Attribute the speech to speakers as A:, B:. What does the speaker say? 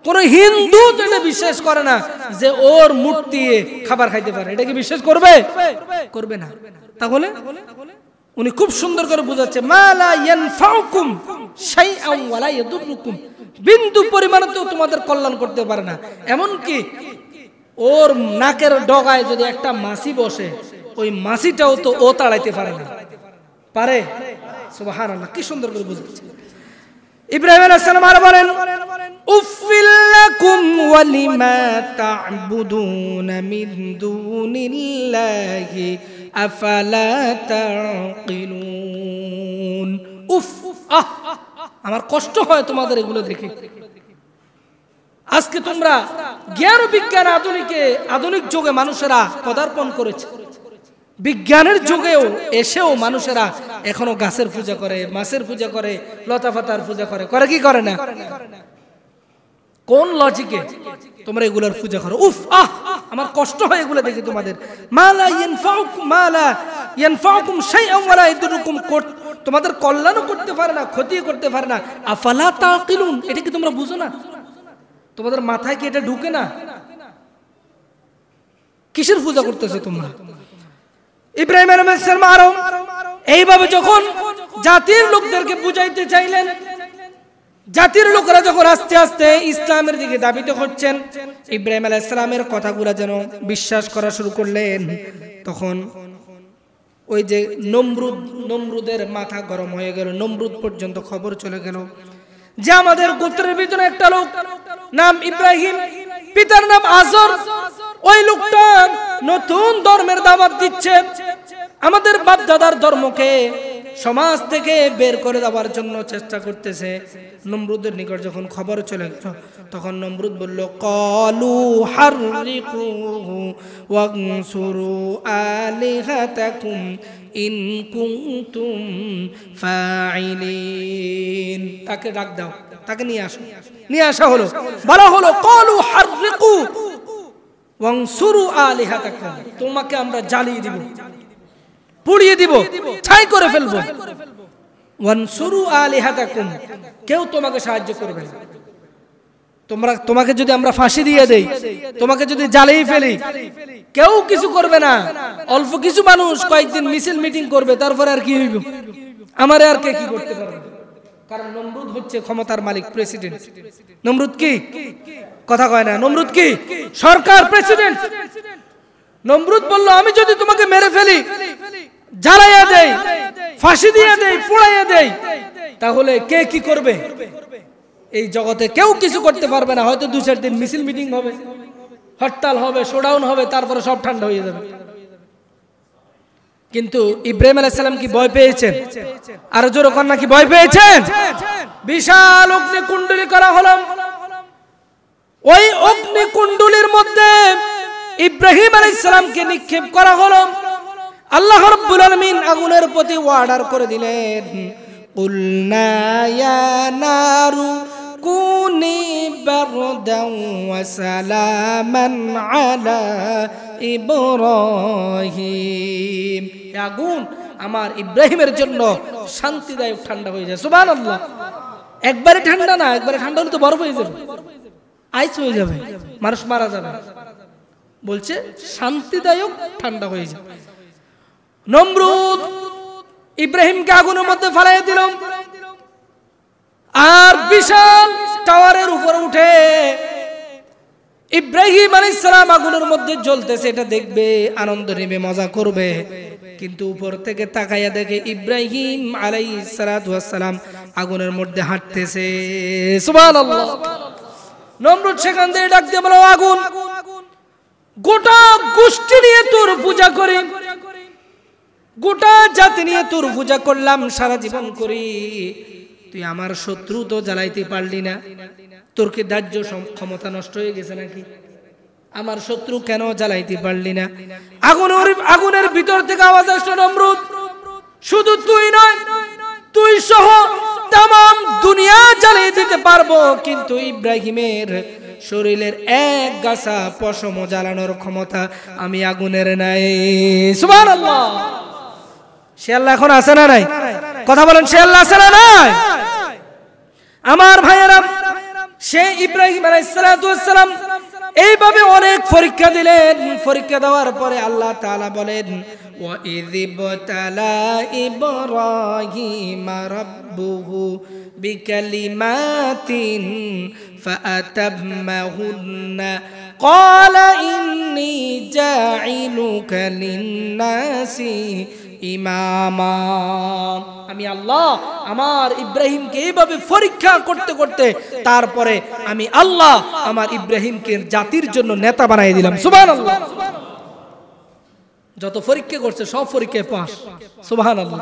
A: কোন হিন্দু তো এটা বিশ্বাস করে না যে ওর মূর্তি খাবার খাইতে পারে, এটা কি বিশ্বাস করবে? করবে না। তাহলে উনি খুব সুন্দর করে বোঝাচ্ছে, মা লা ইয়ানফাউকুম শাইআন ওয়া লা ইয়াদুররুকুম, বিন্দু পরিমাণে তো তোমাদের কল্যাণ করতে পারে না। এমন কি ওর নাকের ডগায় যদি একটা মাছি বসে, ওই মাছিটাও তো ও তাড়াইতে পারে না। পারে? সুবহানাল্লাহ, কি সুন্দর করে বোঝাচ্ছে। ইব্রাহিম আলাইহিস সালাম আর বলেন, উফিল লাকুম ওয়া লিমা তা'বুদুনা মিন দুনিল্লাহি আফালা তাকিলুন। উফ, আমার কষ্ট হয় তোমাদের এগুলো দেখে। আজকে তোমরা জ্ঞান বিজ্ঞান আধুনিক যুগে মানুষেরা পদার্পণ করেছে, বিজ্ঞানের যুগেও এসেও মানুষেরা এখনো গাছের পূজা করে, মাছের পূজা করে, লতা পাতার পূজা করে, করে কি করে না? কোন লজিকে তোমরা এগুলোর পূজা করো? উফ, আমার কষ্ট হয় এগুলো দেখে তোমাদের। মা লা ইয়ানফাউকুম শাইআন ওয়া লা ইয়াদুররুকুম, তোমাদের কল্যাণও করতে পারে না, ক্ষতিও করতে পারে না। আফালা তাকিলুন, এটা কি তোমরা বুঝো না? তোমাদের মাথায় কি এটা ঢুকে না? কিসের পূজা করতেছো তোমরা? ইব্রাহিম আলাইহিস সালাম আরো এইভাবে যখন জাতির লোকদেরকে বুঝাইতে চাইলেন, জাতির লোকেরা যখন আস্তে আস্তে ইসলামের দিকে ধাবিত হচ্ছেন, ইব্রাহিম আলাইহিস সালামের কথাগুলো যেন বিশ্বাস করা শুরু করলেন, তখন ওই যে নমরুদের মাথা গরম হয়ে গেল। নমরুদ পর্যন্ত খবর চলে গেল যে আমাদের গোত্রের ভিতরে একটা লোক নাম ইব্রাহিম, পিতার নাম আজর, ওই লোকটা নতুন ধর্মের দাওয়াত দিচ্ছে, আমাদের বাপ দাদার ধর্মকে সমাজ থেকে বের করে দেওয়ার জন্য চেষ্টা করতেছে। নমরুদের নিকট যখন খবর চলে গেল, তখন নমরুদ বলল, ক্বালু হাররিকুহু ওয়ানসুরু আলিহাতাকুম ইন কুনতুম ফাইলিন। তাকে ডাক দাও, তাকে নিয়ে আসো। নিয়ে আসা হলো, বলা হলো, ক্বালু হাররিকু ওয়ানসুরু আলিহাতাকুম, তোমাকে আমরা জ্বালিয়ে দিব, পুড়িয়ে দিব, ছাই করে ফেলবো। ওয়ানসুরু আলিহাতাকুম, কেউ তোমাকে সাহায্য করবে না। তোমাকে যদি আমরা ফাঁসি দিয়ে দেই, তোমাকে যদি জ্বালিয়ে ফেলি, কেউ কিছু করবে না। অল্প কিছু মানুষ কয়েকদিন মিছিল মিটিং করবে, তারপরে আর কি হইব? আমারে আর কে কি করতে পারবে? কারণ নমরুদ হচ্ছে ক্ষমতার মালিক, প্রেসিডেন্ট। নমরুদ কি কথা কয় না? নমরুদ কি সরকার, প্রেসিডেন্ট। নমরুদ বলল, আমি যদি তোমাকে মেরে ফেলি, জ্বালাইয়া দেই, ফাঁসি দিয়ে দেই, পোড়াইয়া দেই, তাহলে কে কি করবে? এই জগতে কেউ কিছু করতে পারবে না। হয়তো 2-4 দিন মিছিল মিটিং হবে, হরতাল হবে, শোডাউন হবে, তারপরে সব ঠান্ডা হয়ে যাবে। কিন্তু ইব্রাহিম আলাইহিস সালাম কি ভয় পেয়েছেন? আর জোরে কন্যা কি ভয় পেয়েছেন? বিশাল অগ্নিকুণ্ডলী করা হলো। ওই অগ্নিকুণ্ডলীর মধ্যে ইব্রাহিম আলাইহিস সালামকে নিক্ষেপ করা হলো। আল্লাহ রাব্বুল আলামিন আগুনের প্রতি অর্ডার করে দিলেন, কুলনা ইয়া নারু কুনি বারদান ওয়া সালামান আলা ইব্রাহিম। আগুন আমার ইব্রাহিমের জন্য শান্তিদায়ক ঠান্ডা হয়ে যায়। সুবহানাল্লাহ। একবারে ঠান্ডা না, একবারে ঠান্ডা হলে তো বরফ হয়ে যাবে, আইস হয়ে যাবে, মানুষ মারা যাবে। বলছে শান্তিদায়ক ঠান্ডা হয়ে যাবে। নমরুদ ইব্রাহিমকে আগুনের মধ্যে ফেলাই দিল, আর বিশাল টাওয়ারের উপরে উঠে ইব্রাহিম আলাইহিস সালাম আগুনের মধ্যে জ্বলতেছে, এটা দেখবে, আনন্দ নেবে, মজা করবে। কিন্তু উপর থেকে তাকাইয়া দেখে ইব্রাহিম আলাইহিস সালাম আগুনের মধ্যে হাঁটতেছে। সুবহানাল্লাহ। নমরুদ সেখান থেকে ডাক দিয়ে বলে, আগুন, গোটা গোষ্ঠী নিয়ে তোর পূজা করি, গোটা জাতি নিয়ে তোর পূজা করলাম, সারা জীবন করি, তুই আমার শত্রু তো জ্বালাইতে পারলি না? তোর কি দাহ্য ক্ষমতা নষ্ট হয়ে গেছে নাকি? আমার শত্রু কেন জ্বালাইতে পারলি না? আগুনের ভিতর থেকে আওয়াজ আসলো, নমরুদ, শুধু তুই নয়, তুই সহ তামাম দুনিয়া জ্বালিয়ে দিতে পারবো, কিন্তু ইব্রাহিমের শরীরের এক গাছা পশম জ্বালানোর ক্ষমতা আমি আগুনের নাই। সুবহানাল্লাহ। সে আল্লাহ এখন আছে না নাই? কথা বলেন, সে আল্লাহ আছে না নাই? আমার ভাইয়েরা, সে ইব্রাহিম আলাইহিস সালাম এইভাবে অনেক পরীক্ষা দিলেন। পরীক্ষা দেওয়ার পরে আল্লাহ তাআলা বলেন ওয়া ইযিবতালা ইব্রাহিম রাব্বুহু বিকালিমাতিন ফাআতাম্মাহুন্না ক্বালা ইন্নী জাঈলুকা লিন-নাসি ইমামা। আমি আল্লাহ আমার ইব্রাহিমকে এইভাবে পরীক্ষা করতে করতে তারপরে আমি আল্লাহ আমার ইব্রাহিমকে জাতির জন্য নেতা বানিয়ে দিলাম। সুবহানাল্লাহ। যত পরীক্ষা করছে সব পরীক্ষায় পাস। সুবহানাল্লাহ।